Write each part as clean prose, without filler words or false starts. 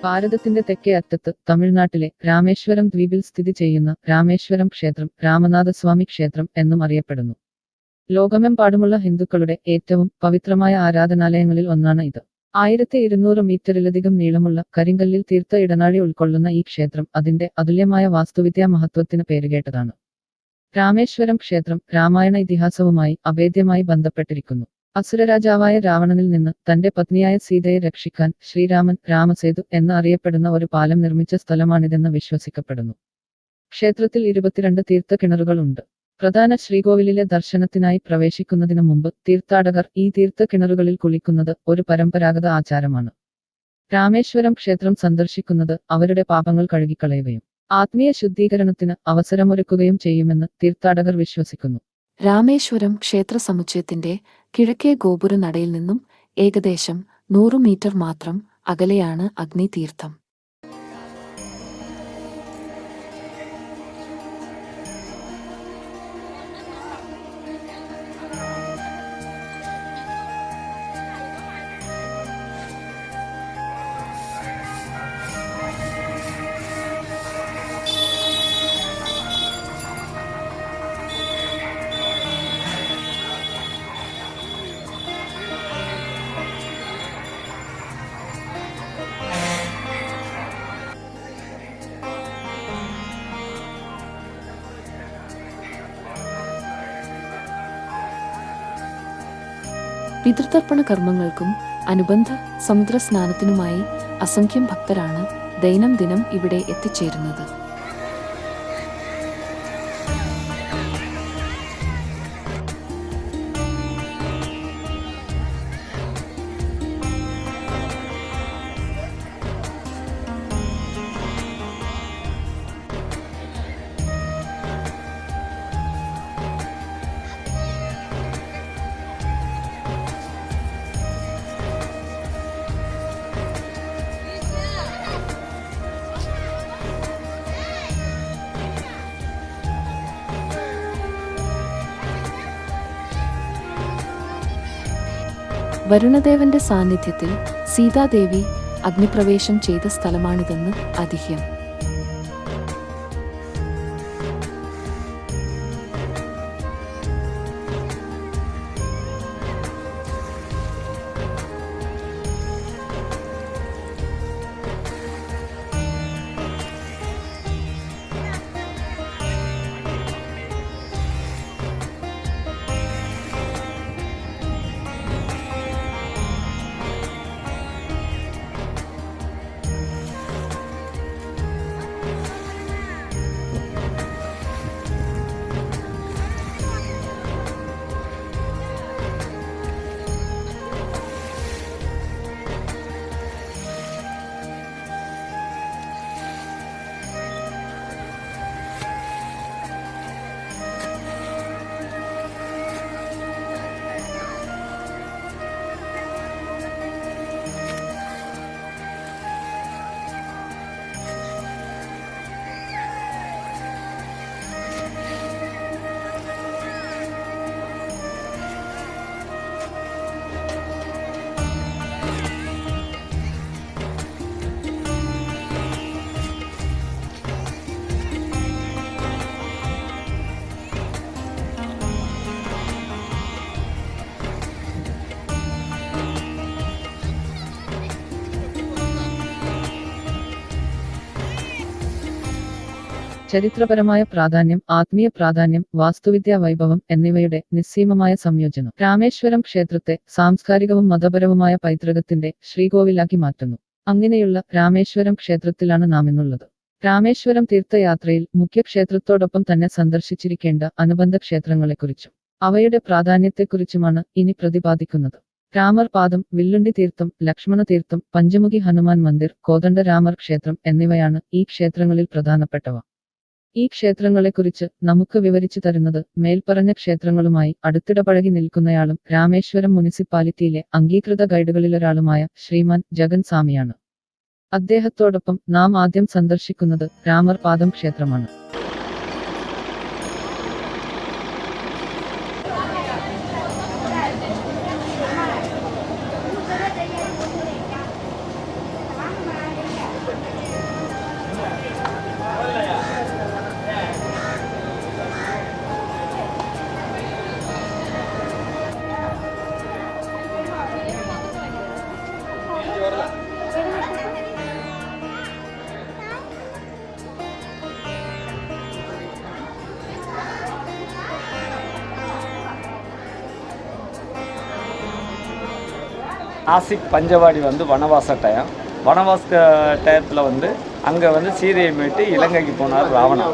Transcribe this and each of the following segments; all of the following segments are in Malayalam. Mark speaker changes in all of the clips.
Speaker 1: ഭാരതത്തിന്റെ തെക്കേ അറ്റത്ത് തമിഴ്നാട്ടിലെ രാമേശ്വരം ദ്വീപിൽ സ്ഥിതി ചെയ്യുന്ന രാമേശ്വരം ക്ഷേത്രം രാമനാഥസ്വാമി ക്ഷേത്രം എന്നും അറിയപ്പെടുന്നു. ലോകമെമ്പാടുമുള്ള ഹിന്ദുക്കളുടെ ഏറ്റവും പവിത്രമായ ആരാധനാലയങ്ങളിൽ ഒന്നാണ് ഇത്. 1200 മീറ്ററിലധികം നീളമുള്ള കരിങ്കല്ലിൽ തീർത്ത ഇടനാഴി ഉൾക്കൊള്ളുന്ന ഈ ക്ഷേത്രം അതിന്റെ അതുല്യമായ വാസ്തുവിദ്യാ മഹത്വത്തിന് പേരുകേട്ടതാണ്. രാമേശ്വരം ക്ഷേത്രം രാമായണ ഇതിഹാസവുമായി അഭേദ്യമായി ബന്ധപ്പെട്ടിരിക്കുന്നു. അസുരരാജാവായ രാവണനിൽ നിന്ന് തന്റെ പത്നിയായ സീതയെ രക്ഷിക്കാൻ ശ്രീരാമൻ രാമസേതു എന്ന് അറിയപ്പെടുന്ന ഒരു പാലം നിർമ്മിച്ച സ്ഥലമാണിതെന്ന് വിശ്വസിക്കപ്പെടുന്നു. ക്ഷേത്രത്തിൽ 22 തീർത്ഥ കിണറുകൾ ഉണ്ട്. പ്രധാന ശ്രീകോവിലിലെ ദർശനത്തിനായി പ്രവേശിക്കുന്നതിന് മുമ്പ് തീർത്ഥാടകർ ഈ തീർത്ഥ കിണറുകളിൽ കുളിക്കുന്നത് ഒരു പരമ്പരാഗത ആചാരമാണ്. രാമേശ്വരം ക്ഷേത്രം സന്ദർശിക്കുന്നത് അവരുടെ പാപങ്ങൾ കഴുകിക്കളയുകയും ആത്മീയ ശുദ്ധീകരണത്തിന് അവസരമൊരുക്കുകയും ചെയ്യുമെന്ന് തീർത്ഥാടകർ വിശ്വസിക്കുന്നു.
Speaker 2: രാമേശ്വരം ക്ഷേത്ര സമുച്ചയത്തിന്റെ കിഴക്കേ ഗോപുര നടയിൽ നിന്നും ഏകദേശം 100 മീറ്റർ മാത്രം അകലെയാണ് അഗ്നിതീർത്ഥം. പിതൃതർപ്പണ കർമ്മങ്ങൾക്കും അനുബന്ധ സമുദ്ര സ്നാനത്തിനുമായി അസംഖ്യം ഭക്തരാണ് ദൈനംദിനം ഇവിടെ എത്തിച്ചേരുന്നത്. വരുണദേവന്റെ സാന്നിധ്യത്തിൽ സീതാദേവി അഗ്നിപ്രവേശം ചെയ്ത സ്ഥലമാണിതെന്ന് ഐതിഹ്യം.
Speaker 1: ചരിത്രപരമായ പ്രാധാന്യം, ആത്മീയ പ്രാധാന്യം, വാസ്തുവിദ്യാ വൈഭവം എന്നിവയുടെ നിസ്സീമമായ സംയോജനം രാമേശ്വരം ക്ഷേത്രത്തെ സാംസ്കാരികവും മതപരവുമായ പൈതൃകത്തിന്റെ ശ്രീകോവിലാക്കി മാറ്റുന്നു. അങ്ങനെയുള്ള രാമേശ്വരം ക്ഷേത്രത്തിലാണ് നാം ഇന്നുള്ളത്. രാമേശ്വരം തീർത്ഥയാത്രയിൽ മുഖ്യക്ഷേത്രത്തോടൊപ്പം തന്നെ സന്ദർശിച്ചിരിക്കേണ്ട അനുബന്ധ ക്ഷേത്രങ്ങളെക്കുറിച്ചും അവയുടെ പ്രാധാന്യത്തെക്കുറിച്ചുമാണ് ഇനി പ്രതിപാദിക്കുന്നത്. രാമർ പാദം, വില്ലുണ്ടി തീർത്ഥം, ലക്ഷ്മണ തീർത്ഥം, പഞ്ചമുഖി ഹനുമാൻ മന്ദിർ, കോദണ്ഡ രാമർ ക്ഷേത്രം എന്നിവയാണ് ഈ ക്ഷേത്രങ്ങളിൽ പ്രധാനപ്പെട്ടവ. ഈ ക്ഷേത്രങ്ങളെക്കുറിച്ച് നമുക്ക് വിവരിച്ചു തരുന്നത് മേൽപ്പറഞ്ഞ ക്ഷേത്രങ്ങളുമായി അടുത്തിടപഴകി നിൽക്കുന്നയാളും രാമേശ്വരം മുനിസിപ്പാലിറ്റിയിലെ അംഗീകൃത ഗൈഡുകളിലൊരാളുമായ ശ്രീമാൻ ജഗൻ സ്വാമിയാണ്. അദ്ദേഹത്തോടൊപ്പം നാം ആദ്യം സന്ദർശിക്കുന്നത് രാമർ പാദം ക്ഷേത്രമാണ്.
Speaker 3: நாசிக் பஞ்சவாடி வந்து வனவாச வனவாச டயத்தில் வந்து அங்கே வந்து சீதையை மீட்டு இலங்கைக்கு போனார் ராவணன்.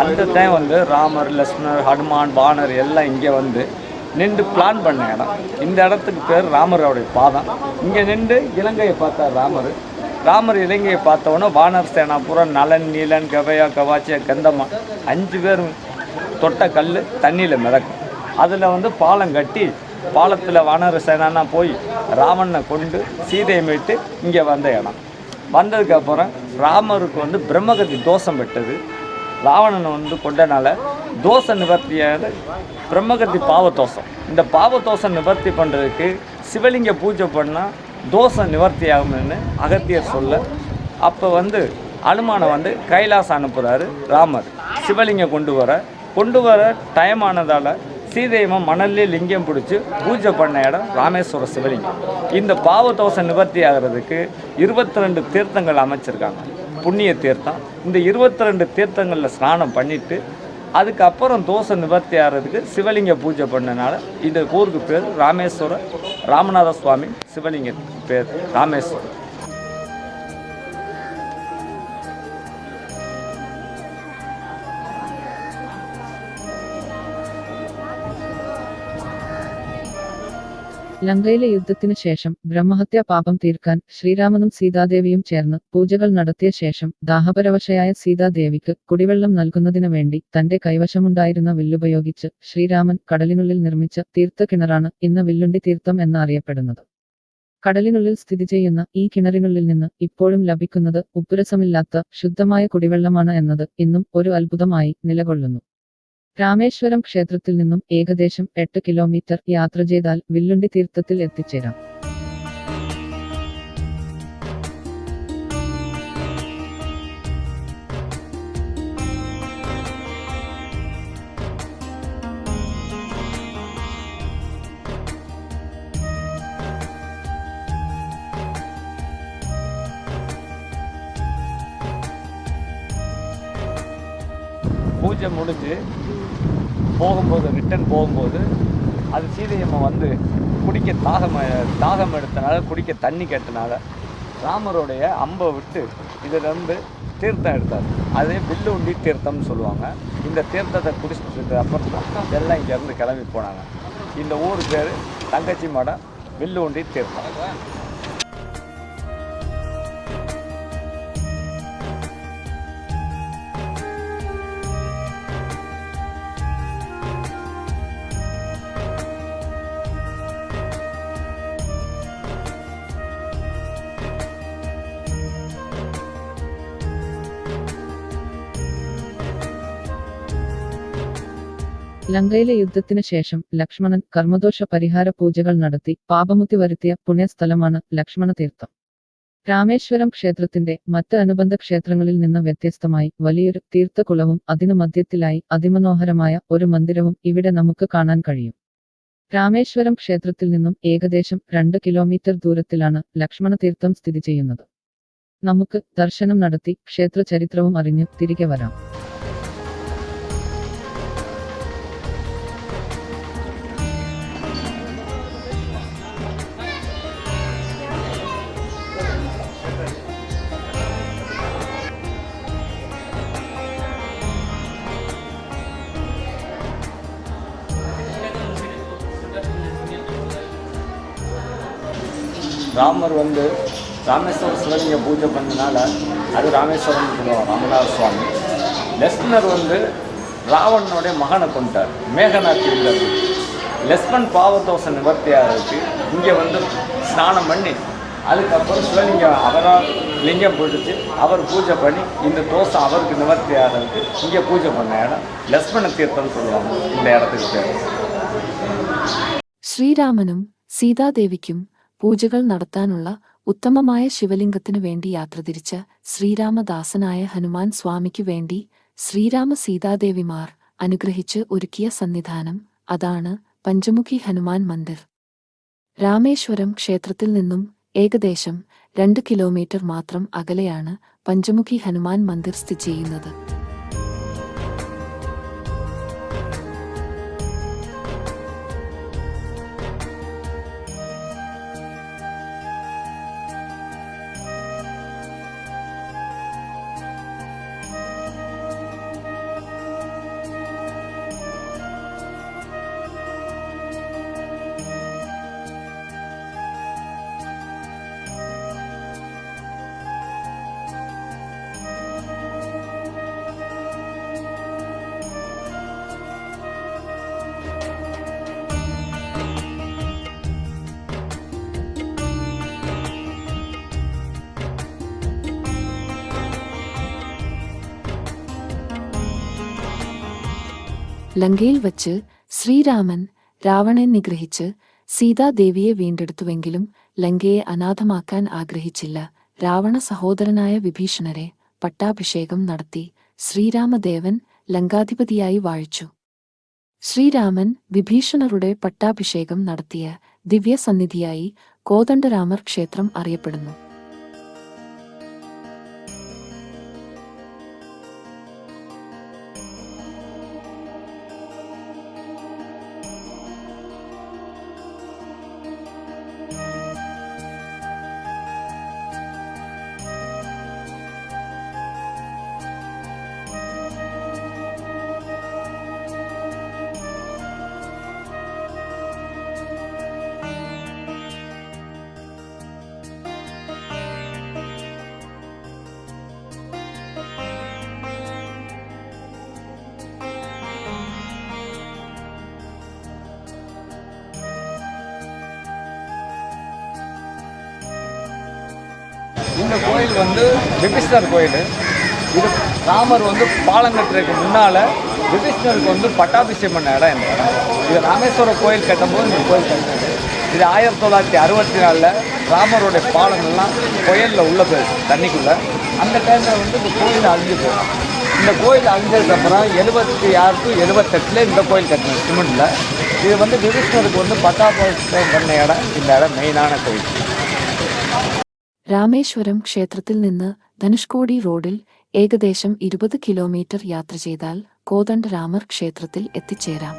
Speaker 3: அந்த டைம் வந்து ராமர், லக்ஷ்மணர், ஹனுமான், வானர் எல்லாம் இங்கே வந்து நின்று பிளான் பண்ண இடம். இந்த இடத்துக்கு பேர் ராமரோடைய பாதம். இங்கே நின்று இலங்கையை பார்த்தார் ராமர் இலங்கையை பார்த்தவொன்னே வானர் சேனாபுரம், நலன், நீலன், கவையா, கவாச்சியா, கந்தம்மா 5 பேரும் தொட்ட கல் தண்ணியில் மிதக்கும். அதில் வந்து பாலம் கட்டி பாலத்தில் வானர சேனானா போய் ராவணனை கொண்டு சீதையை மீட்டு இங்கே வந்த இடம். வந்ததுக்கப்புறம் ராமருக்கு வந்து பிரம்மகதி தோஷம் பெற்றது. ராவணனை வந்து கொண்டனால தோஷ நிவர்த்தியானது பிரம்மகத்தி பாவதோஷம். இந்த பாவதோஷம் நிவர்த்தி பண்ணுறதுக்கு சிவலிங்க பூஜை பண்ணால் தோஷம் நிவர்த்தி ஆகும்னு அகத்தியர் சொல்ல, அப்போ வந்து அனுமானை வந்து கைலாசம் அனுப்புகிறாரு ராமர். சிவலிங்கம் கொண்டு வர டைம் ஆனதால் சீதையமாக மணல்லே லிங்கம் பிடிச்சி பூஜை பண்ண இடம் ராமேஸ்வர சிவலிங்கம். இந்த பாவதோஷம் நிவர்த்தி ஆகிறதுக்கு 22 தீர்த்தங்கள் அமைச்சிருக்காங்க, புண்ணிய தீர்த்தம். இந்த 22 தீர்த்தங்களில் ஸ்நானம் பண்ணிவிட்டு அதுக்கப்புறம் தோஷ நிவர்த்தி ஆகிறதுக்கு சிவலிங்க பூஜை பண்ணனால இந்த ஊருக்கு பேர் ராமேஸ்வரம். ராமநாத சுவாமி சிவலிங்கத்துக்கு பேர் ராமேஸ்வரம்.
Speaker 1: ലങ്കയിലെ യുദ്ധത്തിനു ശേഷം ബ്രഹ്മഹത്യാ പാപം തീർക്കാൻ ശ്രീരാമനും സീതാദേവിയും ചേർന്ന് പൂജകൾ നടത്തിയ ശേഷം ദാഹപരവശയായ സീതാദേവിക്ക് കുടിവെള്ളം നൽകുന്നതിനു വേണ്ടി തന്റെ കൈവശമുണ്ടായിരുന്ന വില്ലുപയോഗിച്ച് ശ്രീരാമൻ കടലിനുള്ളിൽ നിർമ്മിച്ച തീർത്ഥക്കിണറാണ് ഇന്ന് വില്ലുണ്ടി തീർത്ഥം എന്ന് അറിയപ്പെടുന്നത്. കടലിനുള്ളിൽ സ്ഥിതി ചെയ്യുന്ന ഈ കിണറിനുള്ളിൽ നിന്ന് ഇപ്പോഴും ലഭിക്കുന്നത് ഉപ്പുരസമില്ലാത്ത ശുദ്ധമായ കുടിവെള്ളമാണ് എന്നത് ഇന്നും ഒരു അത്ഭുതമായി നിലകൊള്ളുന്നു. രാമേശ്വരം ക്ഷേത്രത്തിൽ നിന്നും ഏകദേശം 8 കിലോമീറ്റർ യാത്ര ചെയ്താൽ വില്ലുണ്ടി തീർത്ഥത്തിൽ എത്തിച്ചേരാം.
Speaker 3: பூஜை முடிஞ்சு ரிட்டர்ன் போகும்போது அது சீதையம்மா வந்து குடிக்க தாகம் எடுத்தனால, குடிக்க தண்ணி கேட்டனால ராமருடைய அம்பை விட்டு இதில் வந்து தீர்த்தம் எடுத்தார். அதே வில்லுண்டி தீர்த்தம்னு சொல்லுவாங்க. இந்த தீர்த்தத்தை குடிச்சிட்டு அப்புறம் தான் எல்லாம் இங்கேருந்து கிளம்பி போனாங்க. இந்த ஊர் பேர் தங்கச்சி மடம், வில்லுண்டி தீர்த்தம்.
Speaker 1: ലങ്കയിലെ യുദ്ധത്തിനു ശേഷം ലക്ഷ്മണൻ കർമ്മദോഷ പരിഹാര പൂജകൾ നടത്തി പാപമുക്തി വരുത്തിയ പുണ്യസ്ഥലമാണ് ലക്ഷ്മണ തീർത്ഥം. രാമേശ്വരം ക്ഷേത്രത്തിന്റെ മറ്റ് അനുബന്ധ ക്ഷേത്രങ്ങളിൽ നിന്ന് വ്യത്യസ്തമായി വലിയൊരു തീർത്ഥകുളവും അതിനു മധ്യത്തിലായി അതിമനോഹരമായ ഒരു മന്ദിരവും ഇവിടെ നമുക്ക് കാണാൻ കഴിയും. രാമേശ്വരം ക്ഷേത്രത്തിൽ നിന്നും ഏകദേശം 2 കിലോമീറ്റർ ദൂരത്തിലാണ് ലക്ഷ്മണ തീർത്ഥം സ്ഥിതി ചെയ്യുന്നത്. നമുക്ക് ദർശനം നടത്തി ക്ഷേത്ര ചരിത്രവും അറിഞ്ഞ് തിരികെ വരാം.
Speaker 3: ராமர் வந்து ராமேஸ்வரம் சிவலிங்க பூஜை பண்ணனால அது ராமேஸ்வரம்னு சொல்லுவாங்க, ராமநாத சுவாமி. லக்ஷ்மணர் வந்து ராவணனுடைய மகனை கொண்டார், மேகநாத் இருந்தார். லக்ஷ்மண் பாவதோஷம் நிவர்த்தியாக இருக்குது. இங்கே வந்து ஸ்நானம் பண்ணி அதுக்கப்புறம் சிவலிங்கம் அவரால் லிங்கம் பிடிச்சி அவர் பூஜை பண்ணி இந்த தோஷம் அவருக்கு நிவர்த்தி ஆகிறதுக்கு இங்கே பூஜை பண்ண இடம் லக்ஷ்மண தீர்த்தம்னு சொல்லுவாங்க. இந்த இடத்துக்கு பேர்.
Speaker 2: ശ്രീരാമനും സീതാദേവിക്കും പൂജകൾ നടത്താനുള്ള ഉത്തമമായ ശിവലിംഗത്തിനു വേണ്ടി യാത്ര തിരിച്ച ശ്രീരാമദാസനായ ഹനുമാൻ സ്വാമിക്കു വേണ്ടി ശ്രീരാമ സീതാദേവിമാർ അനുഗ്രഹിച്ച് ഒരുക്കിയ സന്നിധാനം, അതാണ് പഞ്ചമുഖി ഹനുമാൻ മന്ദിർ. രാമേശ്വരം ക്ഷേത്രത്തിൽ നിന്നും ഏകദേശം 2 കിലോമീറ്റർ മാത്രം അകലെയാണ് പഞ്ചമുഖി ഹനുമാൻ മന്ദിർ സ്ഥിതി ചെയ്യുന്നത്. ലങ്കയിൽ വച്ച് ശ്രീരാമൻ രാവണനെ നിഗ്രഹിച്ച് സീതാദേവിയെ വീണ്ടെടുത്തുവെങ്കിലും ലങ്കയെ അനാഥമാക്കാൻ ആഗ്രഹിച്ചില്ല. രാവണ സഹോദരനായ വിഭീഷണരെ പട്ടാഭിഷേകം നടത്തി ശ്രീരാമദേവൻ ലങ്കാധിപതിയായി വാഴിച്ചു. ശ്രീരാമൻ വിഭീഷണരുടെ പട്ടാഭിഷേകം നടത്തിയ ദിവ്യസന്നിധിയായി കോദണ്ഡരാമർ ക്ഷേത്രം അറിയപ്പെടുന്നു.
Speaker 3: இந்த கோயில் வந்து விபீஷ்ணர் கோயில். இது ராமர் வந்து பாலம் கட்டுறதுக்கு முன்னால் விபீஷ்ணருக்கு வந்து பட்டாபிஷேகம் பண்ண இடம் இந்த இடம். இது ராமேஸ்வரம் கோயில் கட்டும்போது இந்த கோயில் கட்டினது. இது 1964 ராமருடைய பாலங்கள்லாம் கோயிலில் உள்ள போயிடுச்சு தண்ணிக்குள்ளே. அந்த டைமில் வந்து இந்த கோயில் அழிஞ்சு போயிடும். இந்த கோயில் அழிஞ்சதுக்கப்புறம் 76 to 78 இந்த கோயில் கட்டினது சிமெண்டில். இது வந்து விபீஷ்ணருக்கு வந்து பட்டாபிஷேகம் பண்ண இடம். இந்த இடம் மெயினான கோயில்.
Speaker 2: രാമേശ്വരം ക്ഷേത്രത്തിൽ നിന്ന് ധനുഷ്കോടി റോഡിൽ ഏകദേശം 20 കിലോമീറ്റർ യാത്ര ചെയ്താൽ കോദണ്ഡരാമർ ക്ഷേത്രത്തിൽ എത്തിച്ചേരാം.